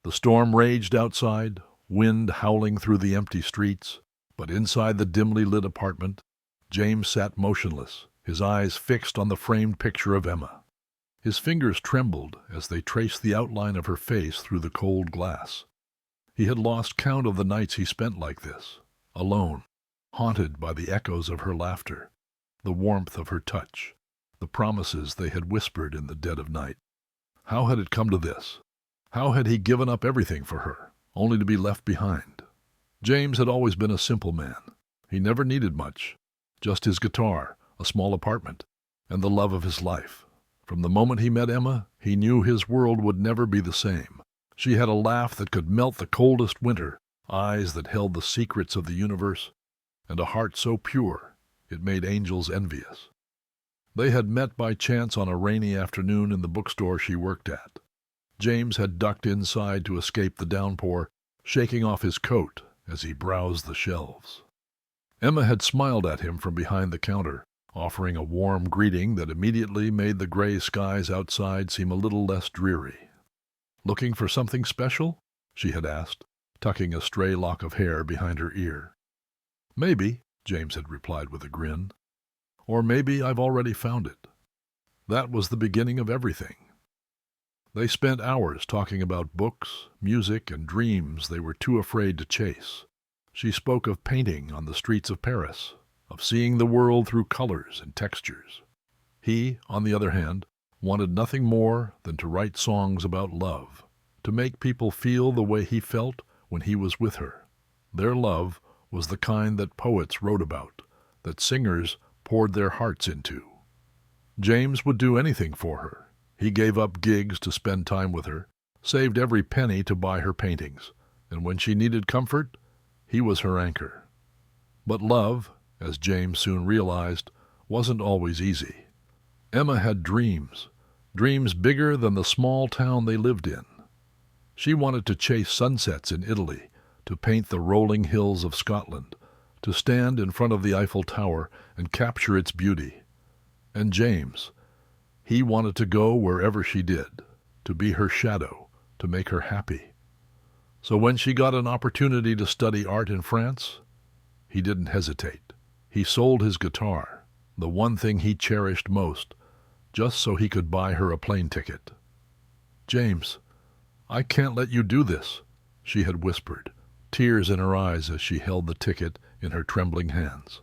The storm raged outside, wind howling through the empty streets, but inside the dimly lit apartment, James sat motionless, his eyes fixed on the framed picture of Emma. His fingers trembled as they traced the outline of her face through the cold glass. He had lost count of the nights he spent like this, alone, haunted by the echoes of her laughter, the warmth of her touch, the promises they had whispered in the dead of night. How had it come to this? How had he given up everything for her, only to be left behind? James had always been a simple man. He never needed much, just his guitar, a small apartment, and the love of his life. From the moment he met Emma, he knew his world would never be the same. She had a laugh that could melt the coldest winter, eyes that held the secrets of the universe, and a heart so pure it made angels envious. They had met by chance on a rainy afternoon in the bookstore she worked at. James had ducked inside to escape the downpour, shaking off his coat as he browsed the shelves. Emma had smiled at him from behind the counter, offering a warm greeting that immediately made the gray skies outside seem a little less dreary. "Looking for something special?" she had asked, tucking a stray lock of hair behind her ear. "Maybe," James had replied with a grin. "Or maybe I've already found it." That was the beginning of everything. They spent hours talking about books, music, and dreams they were too afraid to chase. She spoke of painting on the streets of Paris, of seeing the world through colors and textures. He, on the other hand, wanted nothing more than to write songs about love, to make people feel the way he felt when he was with her. Their love was the kind that poets wrote about, that singers poured their hearts into. James would do anything for her. He gave up gigs to spend time with her, saved every penny to buy her paintings, and when she needed comfort, he was her anchor. But love, as James soon realized, wasn't always easy. Emma had dreams bigger than the small town they lived in. She wanted to chase sunsets in Italy, to paint the rolling hills of Scotland, to stand in front of the Eiffel Tower and capture its beauty. And James, he wanted to go wherever she did, to be her shadow, to make her happy. So when she got an opportunity to study art in France, he didn't hesitate. He sold his guitar, the one thing he cherished most, just so he could buy her a plane ticket. "James, I can't let you do this," she had whispered, tears in her eyes as she held the ticket in her trembling hands.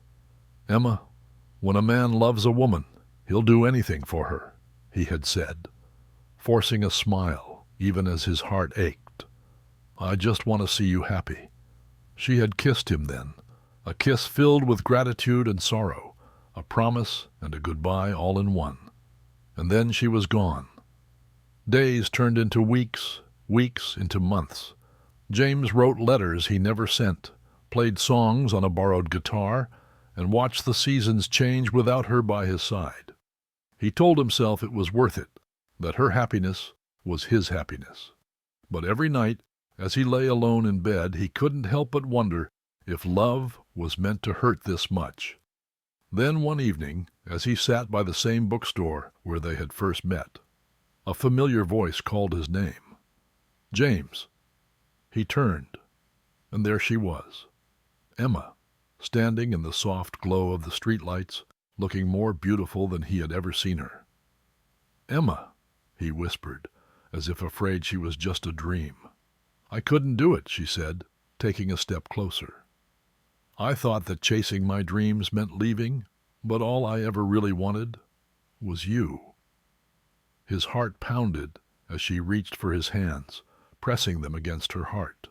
"Emma, when a man loves a woman, he'll do anything for her," he had said, forcing a smile even as his heart ached. "I just want to see you happy." She had kissed him then, a kiss filled with gratitude and sorrow, a promise and a goodbye all in one. And then she was gone. Days turned into weeks, weeks into months. James wrote letters he never sent, played songs on a borrowed guitar, and watched the seasons change without her by his side. He told himself it was worth it, that her happiness was his happiness. But every night, as he lay alone in bed, he couldn't help but wonder if love was meant to hurt this much. Then one evening, as he sat by the same bookstore where they had first met, a familiar voice called his name. "James." He turned, and there she was, Emma, standing in the soft glow of the streetlights, looking more beautiful than he had ever seen her. "Emma," he whispered, as if afraid she was just a dream. "I couldn't do it," she said, taking a step closer. "I thought that chasing my dreams meant leaving, but all I ever really wanted was you." His heart pounded as she reached for his hands, pressing them against her heart.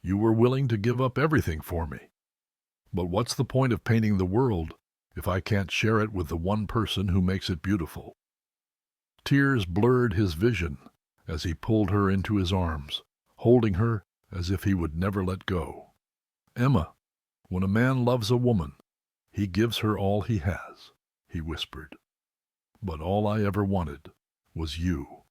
"You were willing to give up everything for me. But what's the point of painting the world if I can't share it with the one person who makes it beautiful?" Tears blurred his vision as he pulled her into his arms, holding her as if he would never let go. "Emma, when a man loves a woman, he gives her all he has," he whispered. "But all I ever wanted was you."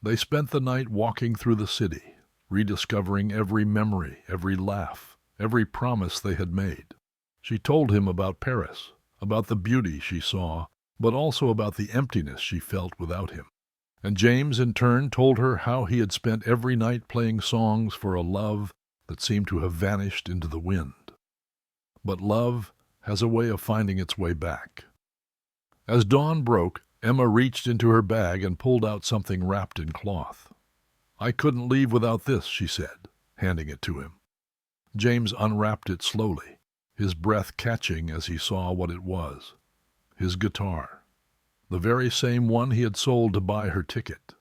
They spent the night walking through the city, rediscovering every memory, every laugh, every promise they had made. She told him about Paris, about the beauty she saw, but also about the emptiness she felt without him. And James, in turn, told her how he had spent every night playing songs for a love that seemed to have vanished into the wind. But love has a way of finding its way back. As dawn broke, Emma reached into her bag and pulled out something wrapped in cloth. "I couldn't leave without this," she said, handing it to him. James unwrapped it slowly, his breath catching as he saw what it was. His guitar. The very same one he had sold to buy her ticket.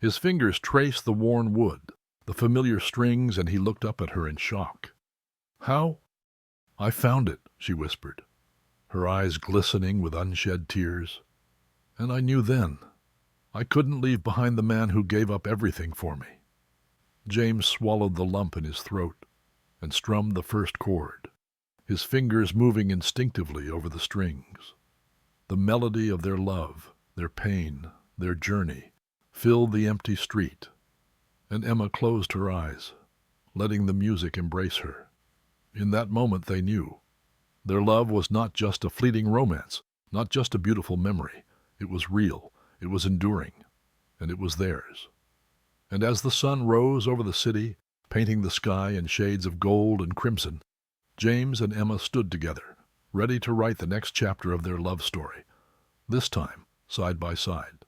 His fingers traced the worn wood, the familiar strings, and he looked up at her in shock. "How?" "I found it," she whispered, her eyes glistening with unshed tears. "And I knew then. I couldn't leave behind the man who gave up everything for me." James swallowed the lump in his throat and strummed the first chord, his fingers moving instinctively over the strings. The melody of their love, their pain, their journey, filled the empty street, and Emma closed her eyes, letting the music embrace her. In that moment they knew. Their love was not just a fleeting romance, not just a beautiful memory. It was real, it was enduring, and it was theirs. And as the sun rose over the city, painting the sky in shades of gold and crimson, James and Emma stood together, ready to write the next chapter of their love story, this time side by side.